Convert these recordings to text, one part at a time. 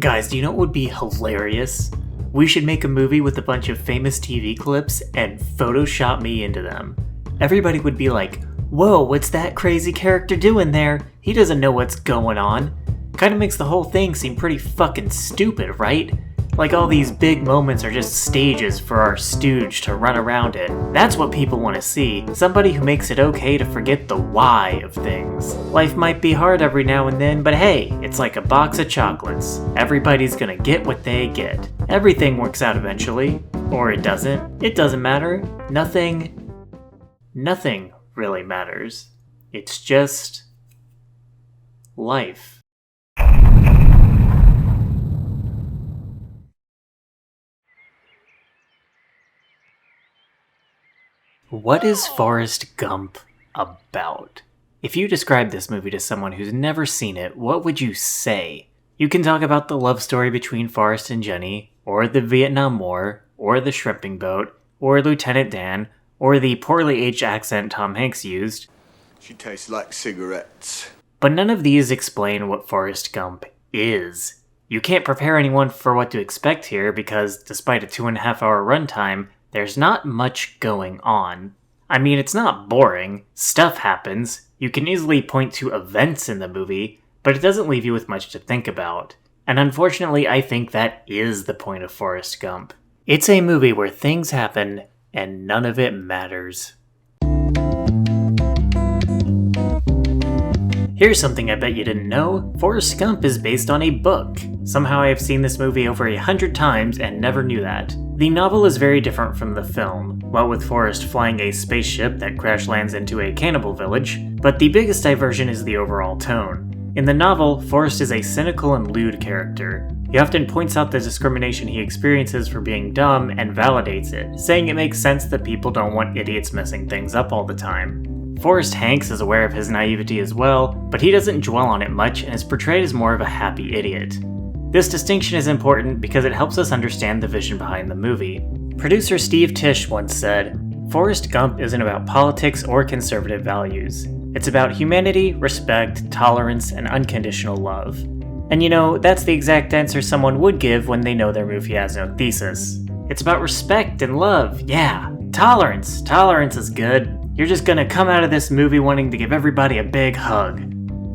Guys, do you know what would be hilarious? We should make a movie with a bunch of famous TV clips and Photoshop me into them. Everybody would be like, whoa, what's that crazy character doing there? He doesn't know what's going on. Kinda makes the whole thing seem pretty fucking stupid, right? Like all these big moments are just stages for our stooge to run around in. That's what people want to see. Somebody who makes it okay to forget the why of things. Life might be hard every now and then, but hey, it's like a box of chocolates. Everybody's gonna get what they get. Everything works out eventually. Or it doesn't. It doesn't matter. Nothing really matters. It's just life. What is Forrest Gump about? If you describe this movie to someone who's never seen it, what would you say? You can talk about the love story between Forrest and Jenny, or the Vietnam War, or the shrimping boat, or Lieutenant Dan, or the poorly aged accent Tom Hanks used. She tastes like cigarettes. But none of these explain what Forrest Gump is. You can't prepare anyone for what to expect here because, despite a 2.5-hour runtime, there's not much going on. I mean, it's not boring. Stuff happens. You can easily point to events in the movie, but it doesn't leave you with much to think about. And unfortunately, I think that is the point of Forrest Gump. It's a movie where things happen and none of it matters. Here's something I bet you didn't know. Forrest Gump is based on a book. Somehow I have seen this movie over 100 times and never knew that. The novel is very different from the film, what with Forrest flying a spaceship that crash lands into a cannibal village, but the biggest diversion is the overall tone. In the novel, Forrest is a cynical and lewd character. He often points out the discrimination he experiences for being dumb and validates it, saying it makes sense that people don't want idiots messing things up all the time. Forrest Hanks is aware of his naivety as well, but he doesn't dwell on it much and is portrayed as more of a happy idiot. This distinction is important because it helps us understand the vision behind the movie. Producer Steve Tisch once said, "Forrest Gump isn't about politics or conservative values. It's about humanity, respect, tolerance, and unconditional love." And you know, that's the exact answer someone would give when they know their movie has no thesis. It's about respect and love, yeah. Tolerance. Tolerance is good. You're just gonna come out of this movie wanting to give everybody a big hug.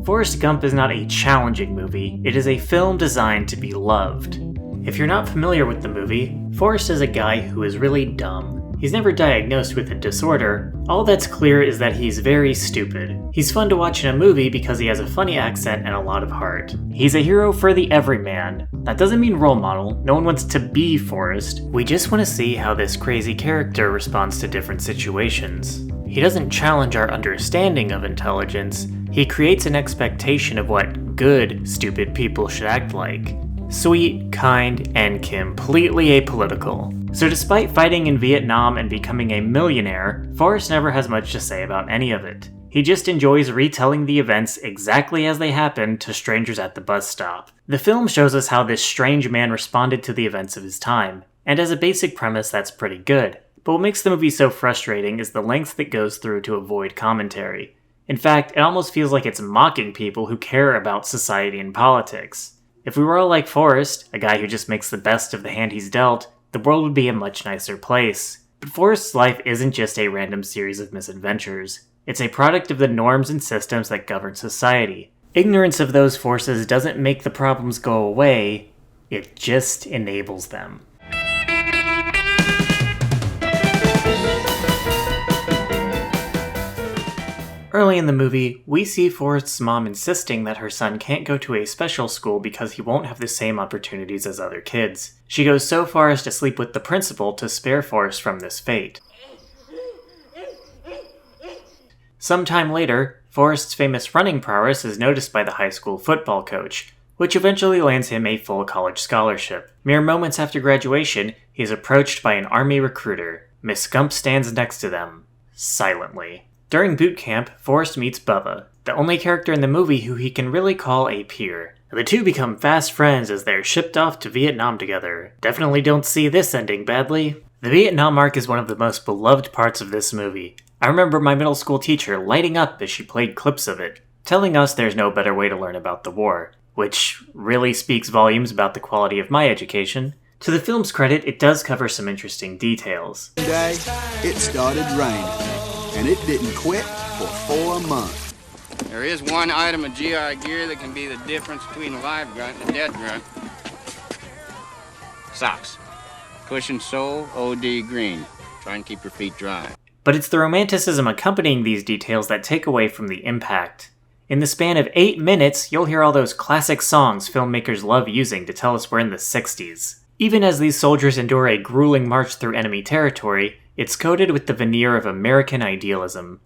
Forrest Gump is not a challenging movie, it is a film designed to be loved. If you're not familiar with the movie, Forrest is a guy who is really dumb. He's never diagnosed with a disorder, all that's clear is that he's very stupid. He's fun to watch in a movie because he has a funny accent and a lot of heart. He's a hero for the everyman. That doesn't mean role model, no one wants to be Forrest. We just want to see how this crazy character responds to different situations. He doesn't challenge our understanding of intelligence, he creates an expectation of what good, stupid people should act like. Sweet, kind, and completely apolitical. So despite fighting in Vietnam and becoming a millionaire, Forrest never has much to say about any of it. He just enjoys retelling the events exactly as they happened to strangers at the bus stop. The film shows us how this strange man responded to the events of his time, and as a basic premise that's pretty good. But what makes the movie so frustrating is the lengths it goes through to avoid commentary. In fact, it almost feels like it's mocking people who care about society and politics. If we were all like Forrest, a guy who just makes the best of the hand he's dealt, the world would be a much nicer place. But Forrest's life isn't just a random series of misadventures. It's a product of the norms and systems that govern society. Ignorance of those forces doesn't make the problems go away, it just enables them. Early in the movie, we see Forrest's mom insisting that her son can't go to a special school because he won't have the same opportunities as other kids. She goes so far as to sleep with the principal to spare Forrest from this fate. Sometime later, Forrest's famous running prowess is noticed by the high school football coach, which eventually lands him a full college scholarship. Mere moments after graduation, he is approached by an army recruiter. Miss Gump stands next to them, silently. During boot camp, Forrest meets Bubba, the only character in the movie who he can really call a peer. The two become fast friends as they're shipped off to Vietnam together. Definitely don't see this ending badly. The Vietnam arc is one of the most beloved parts of this movie. I remember my middle school teacher lighting up as she played clips of it, telling us there's no better way to learn about the war. which really speaks volumes about the quality of my education. To the film's credit, it does cover some interesting details. One day, it started raining, and it didn't quit for 4 months. There is one item of GI gear that can be the difference between a live grunt and a dead grunt. Socks. Cushion sole, OD green. Try and keep your feet dry. But it's the romanticism accompanying these details that take away from the impact. In the span of 8 minutes, you'll hear all those classic songs filmmakers love using to tell us we're in the 60s. Even as these soldiers endure a grueling march through enemy territory, it's coated with the veneer of American idealism.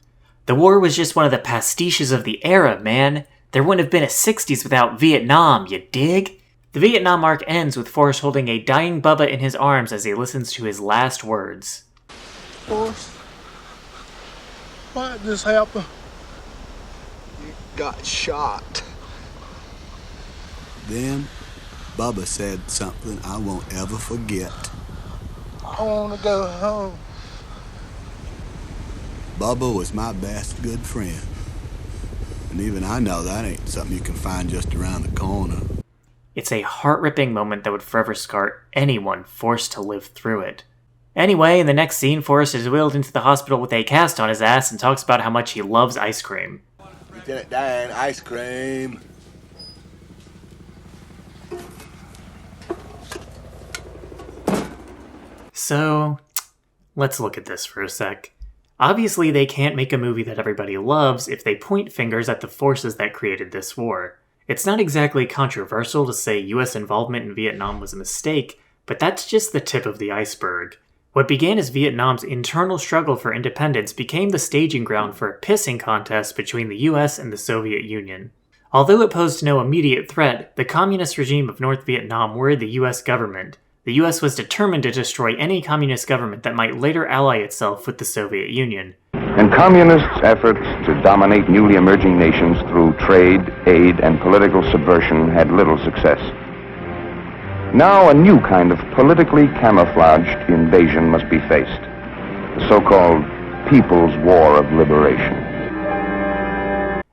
The war was just one of the pastiches of the era, man. There wouldn't have been a 60s without Vietnam, you dig? The Vietnam arc ends with Forrest holding a dying Bubba in his arms as he listens to his last words. Forrest, why did this happen? You got shot. Then, Bubba said something I won't ever forget. I want to go home. Bubba was my best good friend. And even I know that ain't something you can find just around the corner. It's a heart-ripping moment that would forever scar anyone forced to live through it. Anyway, in the next scene, Forrest is wheeled into the hospital with a cast on his ass and talks about how much he loves ice cream. Lieutenant Dan, ice cream. So, let's look at this for a sec. Obviously, they can't make a movie that everybody loves if they point fingers at the forces that created this war. It's not exactly controversial to say US involvement in Vietnam was a mistake, but that's just the tip of the iceberg. What began as Vietnam's internal struggle for independence became the staging ground for a pissing contest between the US and the Soviet Union. Although it posed no immediate threat, the communist regime of North Vietnam worried the US government. The US was determined to destroy any communist government that might later ally itself with the Soviet Union. And communists' efforts to dominate newly emerging nations through trade, aid, and political subversion had little success. Now a new kind of politically camouflaged invasion must be faced, the so-called People's War of Liberation.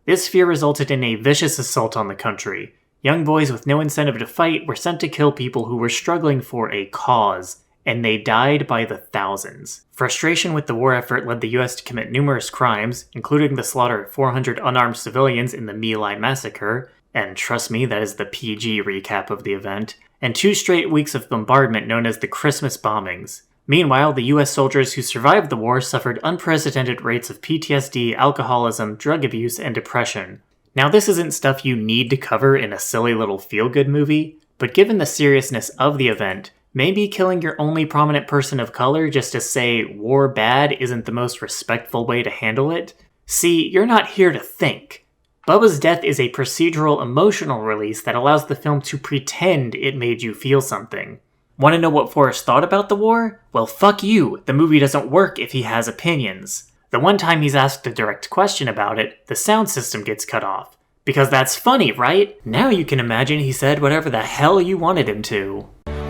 This fear resulted in a vicious assault on the country. Young boys with no incentive to fight were sent to kill people who were struggling for a cause, and they died by the thousands. Frustration with the war effort led the US to commit numerous crimes, including the slaughter of 400 unarmed civilians in the My Lai massacre, and trust me, that is the PG recap of the event, and 2 straight weeks of bombardment known as the Christmas bombings. Meanwhile, the US soldiers who survived the war suffered unprecedented rates of PTSD, alcoholism, drug abuse, and depression. Now, this isn't stuff you need to cover in a silly little feel-good movie, but given the seriousness of the event, maybe killing your only prominent person of color just to say war bad isn't the most respectful way to handle it. See, you're not here to think. Bubba's death is a procedural emotional release that allows the film to pretend it made you feel something. Want to know what Forrest thought about the war? Well, fuck you. The movie doesn't work if he has opinions. The one time he's asked a direct question about it, the sound system gets cut off. Because that's funny, right? Now you can imagine he said whatever the hell you wanted him to.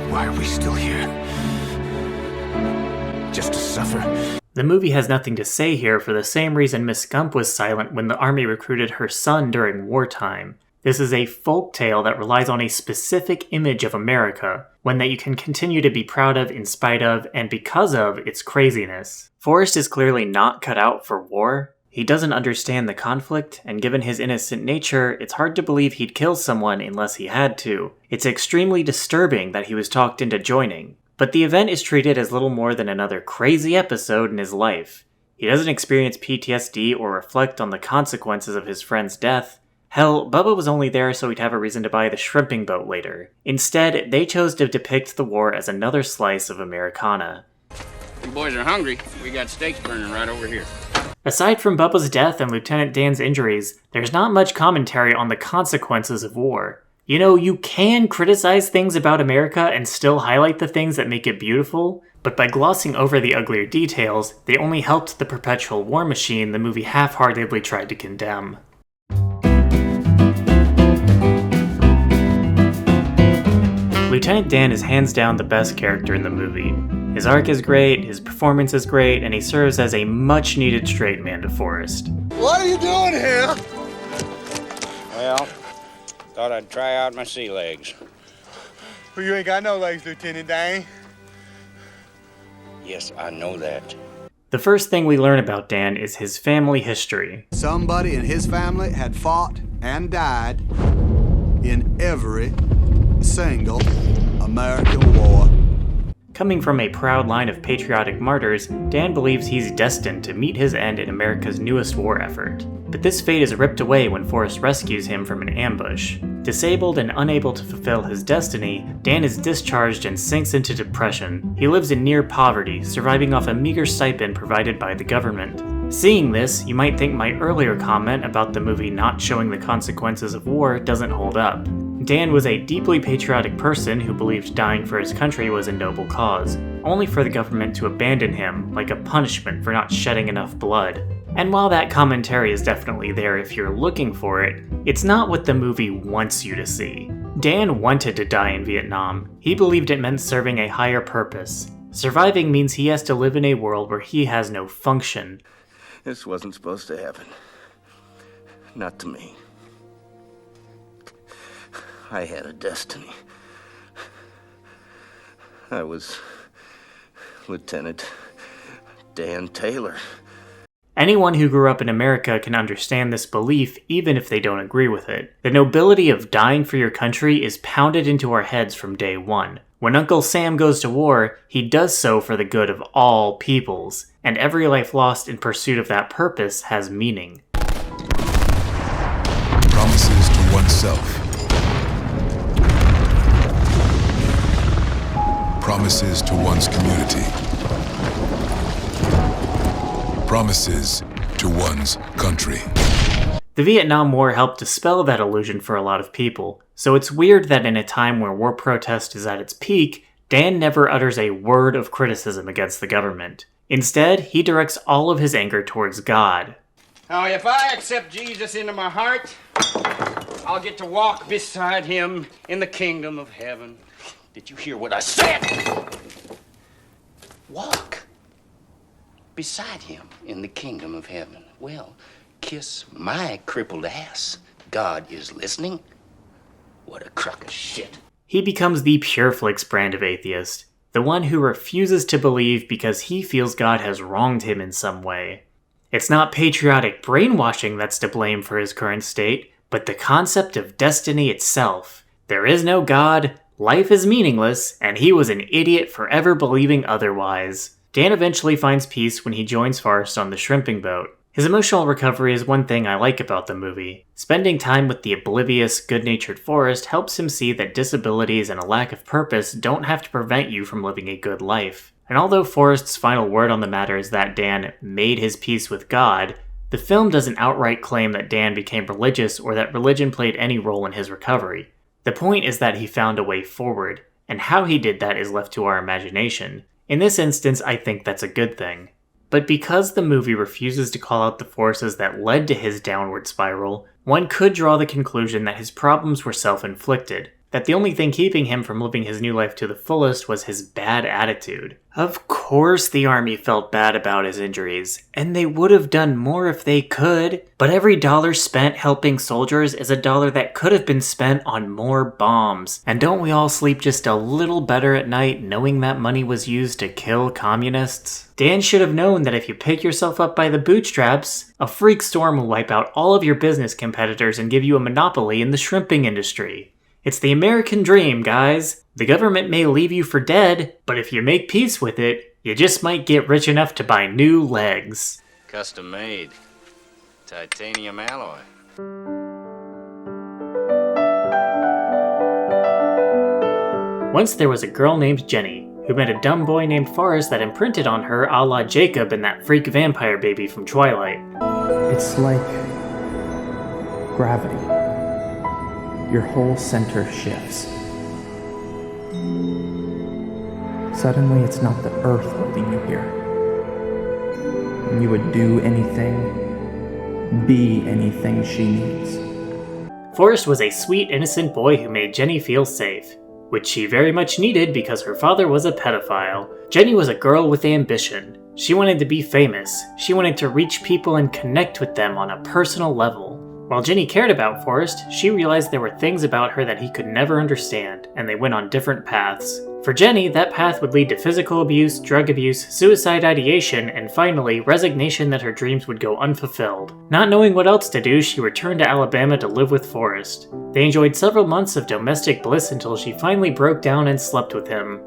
Why are we still here? Just to suffer? The movie has nothing to say here for the same reason Miss Gump was silent when the army recruited her son during wartime. This is a folk tale that relies on a specific image of America, one that you can continue to be proud of in spite of and because of its craziness. Forrest is clearly not cut out for war. He doesn't understand the conflict, and given his innocent nature, it's hard to believe he'd kill someone unless he had to. It's extremely disturbing that he was talked into joining. But the event is treated as little more than another crazy episode in his life. He doesn't experience PTSD or reflect on the consequences of his friend's death. Hell, Bubba was only there so he'd have a reason to buy the shrimping boat later. Instead, they chose to depict the war as another slice of Americana. You boys are hungry. We got steaks burning right over here. Aside from Bubba's death and Lieutenant Dan's injuries, there's not much commentary on the consequences of war. You know, you can criticize things about America and still highlight the things that make it beautiful, but by glossing over the uglier details, they only helped the perpetual war machine the movie half-heartedly tried to condemn. Lieutenant Dan is hands down the best character in the movie. His arc is great, his performance is great, and he serves as a much-needed straight man to Forrest. What are you doing here? Well, Thought I'd try out my sea legs. Well, you ain't got no legs, Lieutenant Dan. Yes, I know that. The first thing we learn about Dan is his family history. Somebody in his family had fought and died in every single American war. Coming from a proud line of patriotic martyrs, Dan believes he's destined to meet his end in America's newest war effort. But this fate is ripped away when Forrest rescues him from an ambush. Disabled and unable to fulfill his destiny, Dan is discharged and sinks into depression. He lives in near poverty, surviving off a meager stipend provided by the government. Seeing this, you might think my earlier comment about the movie not showing the consequences of war doesn't hold up. Dan was a deeply patriotic person who believed dying for his country was a noble cause, only for the government to abandon him like a punishment for not shedding enough blood. And while that commentary is definitely there if you're looking for it, it's not what the movie wants you to see. Dan wanted to die in Vietnam. He believed it meant serving a higher purpose. Surviving means he has to live in a world where he has no function. This wasn't supposed to happen. Not to me. I had a destiny. I was Lieutenant Dan Taylor. Anyone who grew up in America can understand this belief even if they don't agree with it. The nobility of dying for your country is pounded into our heads from day one. When Uncle Sam goes to war, he does so for the good of all peoples, and every life lost in pursuit of that purpose has meaning. Promises to oneself. Promises to one's community. Promises to one's country. The Vietnam War helped dispel that illusion for a lot of people, so it's weird that in a time where war protest is at its peak, Dan never utters a word of criticism against the government. Instead, he directs all of his anger towards God. Now, if I accept Jesus into my heart, I'll get to walk beside him in the kingdom of heaven. Did you hear what I said? Walk beside him in the kingdom of heaven. Well, kiss my crippled ass. God is listening. What a crock of shit. He becomes the PureFlix brand of atheist, the one who refuses to believe because he feels God has wronged him in some way. It's not patriotic brainwashing that's to blame for his current state, but the concept of destiny itself. There is no God, life is meaningless, and he was an idiot for ever believing otherwise. Dan eventually finds peace when he joins Forrest on the shrimping boat. His emotional recovery is one thing I like about the movie. Spending time with the oblivious, good-natured Forrest helps him see that disabilities and a lack of purpose don't have to prevent you from living a good life. And although Forrest's final word on the matter is that Dan made his peace with God, the film doesn't outright claim that Dan became religious or that religion played any role in his recovery. The point is that he found a way forward, and how he did that is left to our imagination. In this instance, I think that's a good thing. But because the movie refuses to call out the forces that led to his downward spiral, one could draw the conclusion that his problems were self-inflicted, that the only thing keeping him from living his new life to the fullest was his bad attitude. Of course the army felt bad about his injuries, and they would have done more if they could, but every dollar spent helping soldiers is a dollar that could have been spent on more bombs. And don't we all sleep just a little better at night knowing that money was used to kill communists? Dan should have known that if you pick yourself up by the bootstraps, a freak storm will wipe out all of your business competitors and give you a monopoly in the shrimping industry. It's the American dream, guys. The government may leave you for dead, but if you make peace with it, you just might get rich enough to buy new legs. Custom made. Titanium alloy. Once there was a girl named Jenny, who met a dumb boy named Forrest that imprinted on her a la Jacob and that freak vampire baby from Twilight. It's like gravity. Your whole center shifts. Suddenly, it's not the earth holding you here. And you would do anything, be anything she needs. Forrest was a sweet, innocent boy who made Jenny feel safe, which she very much needed because her father was a pedophile. Jenny was a girl with ambition. She wanted to be famous. She wanted to reach people and connect with them on a personal level. While Jenny cared about Forrest, she realized there were things about her that he could never understand, and they went on different paths. For Jenny, that path would lead to physical abuse, drug abuse, suicide ideation, and finally, resignation that her dreams would go unfulfilled. Not knowing what else to do, she returned to Alabama to live with Forrest. They enjoyed several months of domestic bliss until she finally broke down and slept with him.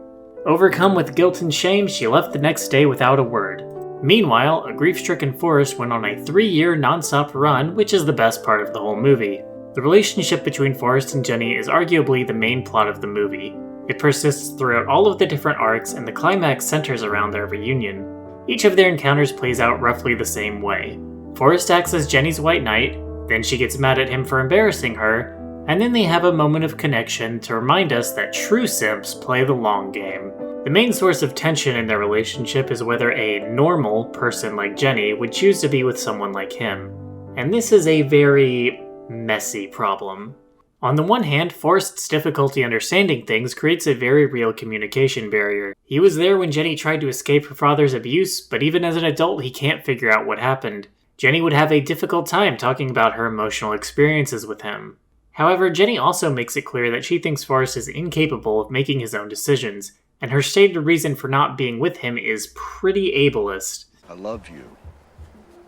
Overcome with guilt and shame, she left the next day without a word. Meanwhile, a grief-stricken Forrest went on a 3-year non-stop run, which is the best part of the whole movie. The relationship between Forrest and Jenny is arguably the main plot of the movie. It persists throughout all of the different arcs, and the climax centers around their reunion. Each of their encounters plays out roughly the same way. Forrest acts as Jenny's white knight, then she gets mad at him for embarrassing her, and then they have a moment of connection to remind us that true simps play the long game. The main source of tension in their relationship is whether a normal person like Jenny would choose to be with someone like him. And this is a very messy problem. On the one hand, Forrest's difficulty understanding things creates a very real communication barrier. He was there when Jenny tried to escape her father's abuse, but even as an adult he can't figure out what happened. Jenny would have a difficult time talking about her emotional experiences with him. However, Jenny also makes it clear that she thinks Forrest is incapable of making his own decisions, and her stated reason for not being with him is pretty ableist. I love you.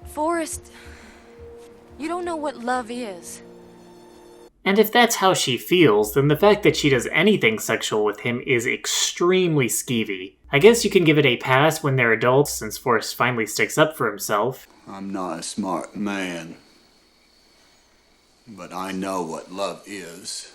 Forrest, you don't know what love is. And if that's how she feels, then the fact that she does anything sexual with him is extremely skeevy. I guess you can give it a pass when they're adults, since Forrest finally sticks up for himself. I'm not a smart man, but I know what love is.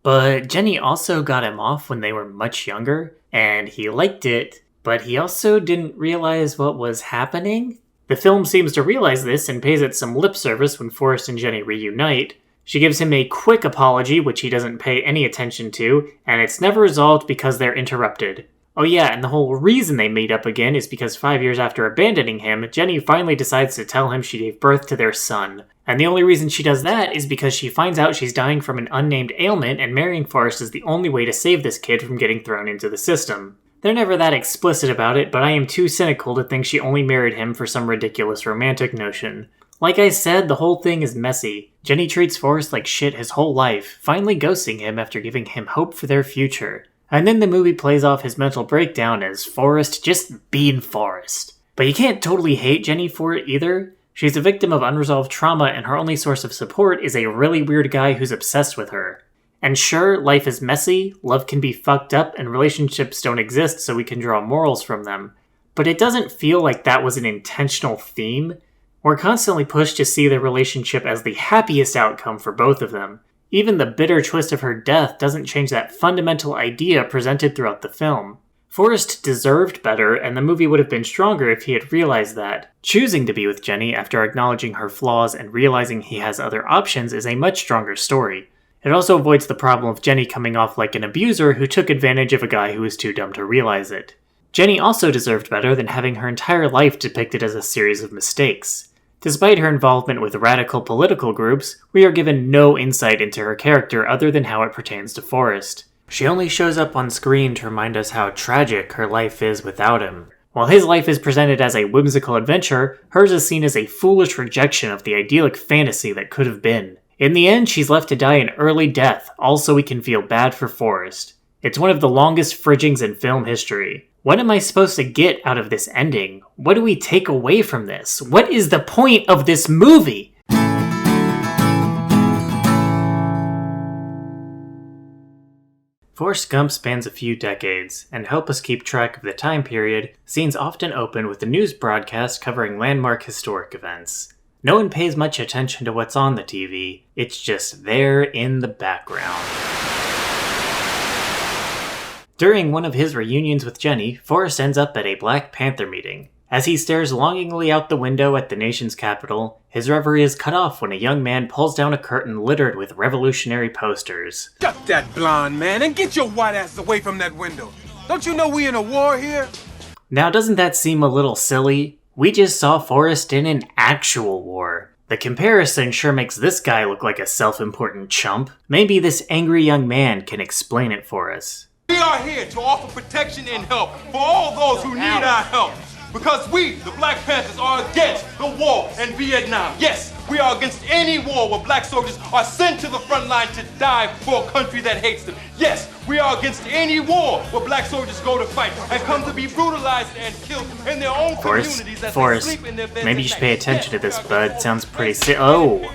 But Jenny also got him off when they were much younger, and he liked it, but he also didn't realize what was happening. The film seems to realize this and pays it some lip service when Forrest and Jenny reunite. She gives him a quick apology, which he doesn't pay any attention to, and it's never resolved because they're interrupted. Oh yeah, and the whole reason they meet up again is because 5 years after abandoning him, Jenny finally decides to tell him she gave birth to their son. And the only reason she does that is because she finds out she's dying from an unnamed ailment, and marrying Forrest is the only way to save this kid from getting thrown into the system. They're never that explicit about it, but I am too cynical to think she only married him for some ridiculous romantic notion. Like I said, the whole thing is messy. Jenny treats Forrest like shit his whole life, finally ghosting him after giving him hope for their future. And then the movie plays off his mental breakdown as Forrest just being Forrest. But you can't totally hate Jenny for it either. She's a victim of unresolved trauma, and her only source of support is a really weird guy who's obsessed with her. And sure, life is messy, love can be fucked up, and relationships don't exist so we can draw morals from them. But it doesn't feel like that was an intentional theme. We're constantly pushed to see their relationship as the happiest outcome for both of them. Even the bitter twist of her death doesn't change that fundamental idea presented throughout the film. Forrest deserved better, and the movie would have been stronger if he had realized that. Choosing to be with Jenny after acknowledging her flaws and realizing he has other options is a much stronger story. It also avoids the problem of Jenny coming off like an abuser who took advantage of a guy who was too dumb to realize it. Jenny also deserved better than having her entire life depicted as a series of mistakes. Despite her involvement with radical political groups, we are given no insight into her character other than how it pertains to Forrest. She only shows up on screen to remind us how tragic her life is without him. While his life is presented as a whimsical adventure, hers is seen as a foolish rejection of the idyllic fantasy that could have been. In the end, she's left to die an early death, all so we can feel bad for Forrest. It's one of the longest fridgings in film history. What am I supposed to get out of this ending? What do we take away from this? What is the point of this movie? Forrest Gump spans a few decades, and to help us keep track of the time period, scenes often open with a news broadcast covering landmark historic events. No one pays much attention to what's on the TV, it's just there in the background. During one of his reunions with Jenny, Forrest ends up at a Black Panther meeting. As he stares longingly out the window at the nation's capital, his reverie is cut off when a young man pulls down a curtain littered with revolutionary posters. Duck that blonde man and get your white ass away from that window. Don't you know we in a war here? Now doesn't that seem a little silly? We just saw Forrest in an actual war. The comparison sure makes this guy look like a self-important chump. Maybe this angry young man can explain it for us. We are here to offer protection and help for all those who need our help. Because we, the Black Panthers, are against the war in Vietnam. Yes, we are against any war where black soldiers are sent to the front line to die for a country that hates them. Yes, we are against any war where black soldiers go to fight and come to be brutalized and killed in their own communities as they sleep in their beds. Maybe you should pay attention to this, bud. Sounds pretty Oh!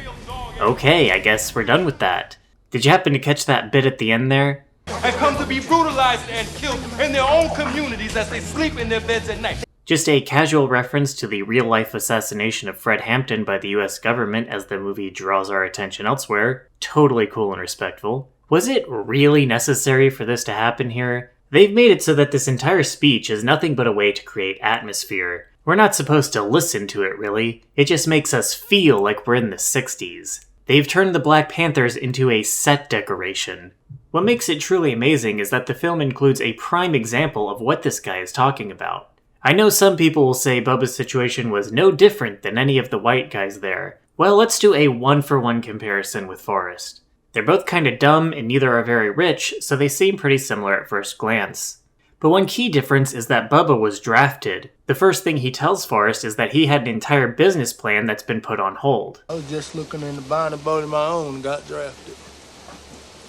Okay, I guess we're done with that. Did you happen to catch that bit at the end there? And come to be brutalized and killed in their own communities as they sleep in their beds at night. Just a casual reference to the real-life assassination of Fred Hampton by the US government as the movie draws our attention elsewhere. Totally cool and respectful. Was it really necessary for this to happen here? They've made it so that this entire speech is nothing but a way to create atmosphere. We're not supposed to listen to it, really. It just makes us feel like we're in the 60s. They've turned the Black Panthers into a set decoration. What makes it truly amazing is that the film includes a prime example of what this guy is talking about. I know some people will say Bubba's situation was no different than any of the white guys there. Well, let's do a one-for-one comparison with Forrest. They're both kinda dumb and neither are very rich, so they seem pretty similar at first glance. But one key difference is that Bubba was drafted. The first thing he tells Forrest is that he had an entire business plan that's been put on hold. I was just looking into buying a boat of my own and got drafted.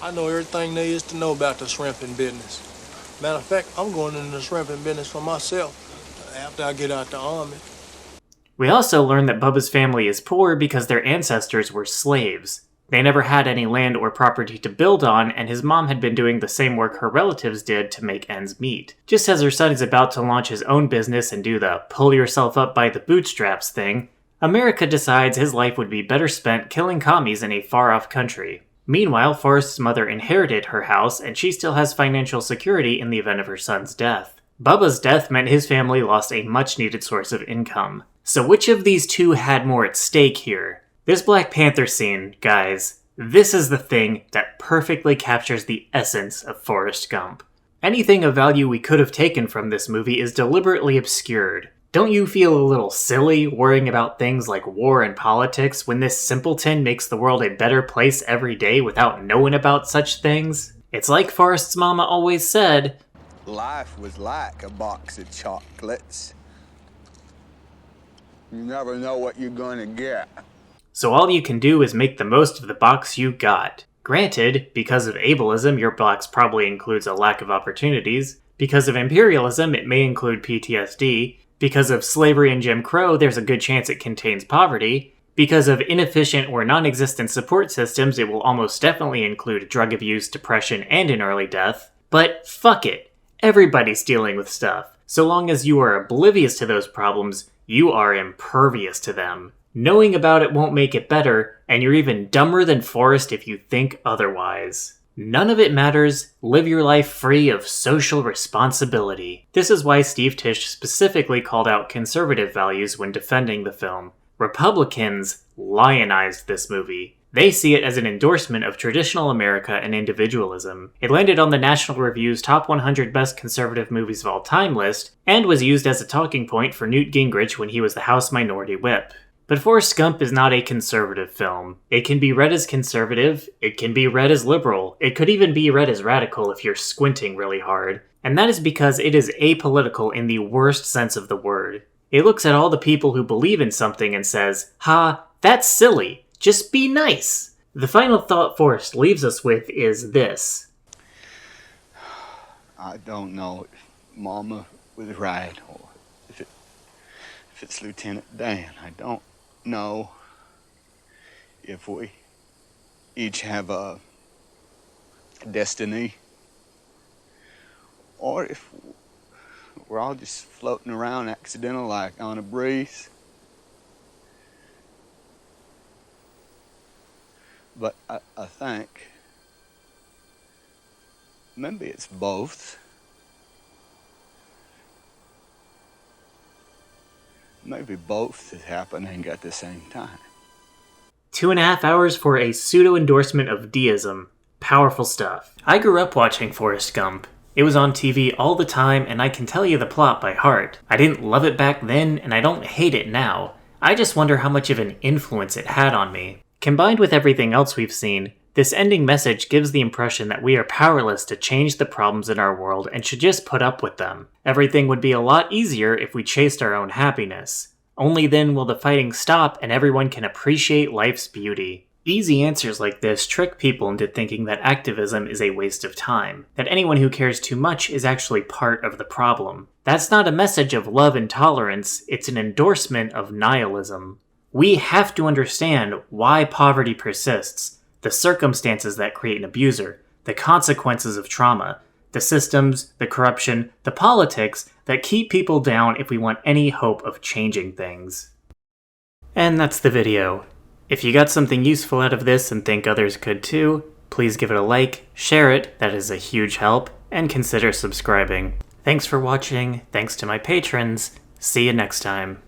I know everything there is to know about the shrimping business. Matter of fact, I'm going into the shrimping business for myself after I get out the army. We also learn that Bubba's family is poor because their ancestors were slaves. They never had any land or property to build on, and his mom had been doing the same work her relatives did to make ends meet. Just as her son is about to launch his own business and do the pull yourself up by the bootstraps thing, America decides his life would be better spent killing commies in a far-off country. Meanwhile, Forrest's mother inherited her house, and she still has financial security in the event of her son's death. Bubba's death meant his family lost a much-needed source of income. So which of these two had more at stake here? This Black Panther scene, guys, this is the thing that perfectly captures the essence of Forrest Gump. Anything of value we could have taken from this movie is deliberately obscured. Don't you feel a little silly worrying about things like war and politics when this simpleton makes the world a better place every day without knowing about such things? It's like Forrest's mama always said, life was like a box of chocolates. You never know what you're gonna get. So all you can do is make the most of the box you got. Granted, because of ableism, your box probably includes a lack of opportunities. Because of imperialism, it may include PTSD. Because of slavery and Jim Crow, there's a good chance it contains poverty. Because of inefficient or non-existent support systems, it will almost definitely include drug abuse, depression, and an early death. But fuck it. Everybody's dealing with stuff. So long as you are oblivious to those problems, you are impervious to them. Knowing about it won't make it better, and you're even dumber than Forrest if you think otherwise. None of it matters. Live your life free of social responsibility. This is why Steve Tisch specifically called out conservative values when defending the film. Republicans lionized this movie. They see it as an endorsement of traditional America and individualism. It landed on the National Review's Top 100 Best Conservative Movies of All Time list, and was used as a talking point for Newt Gingrich when he was the House Minority Whip. But Forrest Gump is not a conservative film. It can be read as conservative, it can be read as liberal, it could even be read as radical if you're squinting really hard. And that is because it is apolitical in the worst sense of the word. It looks at all the people who believe in something and says, "Ha, that's silly. Just be nice." The final thought Forrest leaves us with is this. I don't know if Mama was right or if it's Lieutenant Dan. I don't know if we each have a destiny or if we're all just floating around accidental like on a breeze. But I think maybe it's both. Maybe both is happening at the same time. 2.5 hours for a pseudo-endorsement of deism. Powerful stuff. I grew up watching Forrest Gump. It was on TV all the time, and I can tell you the plot by heart. I didn't love it back then, and I don't hate it now. I just wonder how much of an influence it had on me. Combined with everything else we've seen, This ending message gives the impression that we are powerless to change the problems in our world and should just put up with them. Everything would be a lot easier if we chased our own happiness. Only then will the fighting stop and everyone can appreciate life's beauty. Easy answers like this trick people into thinking that activism is a waste of time, that anyone who cares too much is actually part of the problem. That's not a message of love and tolerance, it's an endorsement of nihilism. We have to understand why poverty persists, the circumstances that create an abuser, the consequences of trauma, the systems, the corruption, the politics that keep people down if we want any hope of changing things. And that's the video. If you got something useful out of this and think others could too, please give it a like, share it, that is a huge help, and consider subscribing. Thanks for watching, thanks to my patrons, see you next time.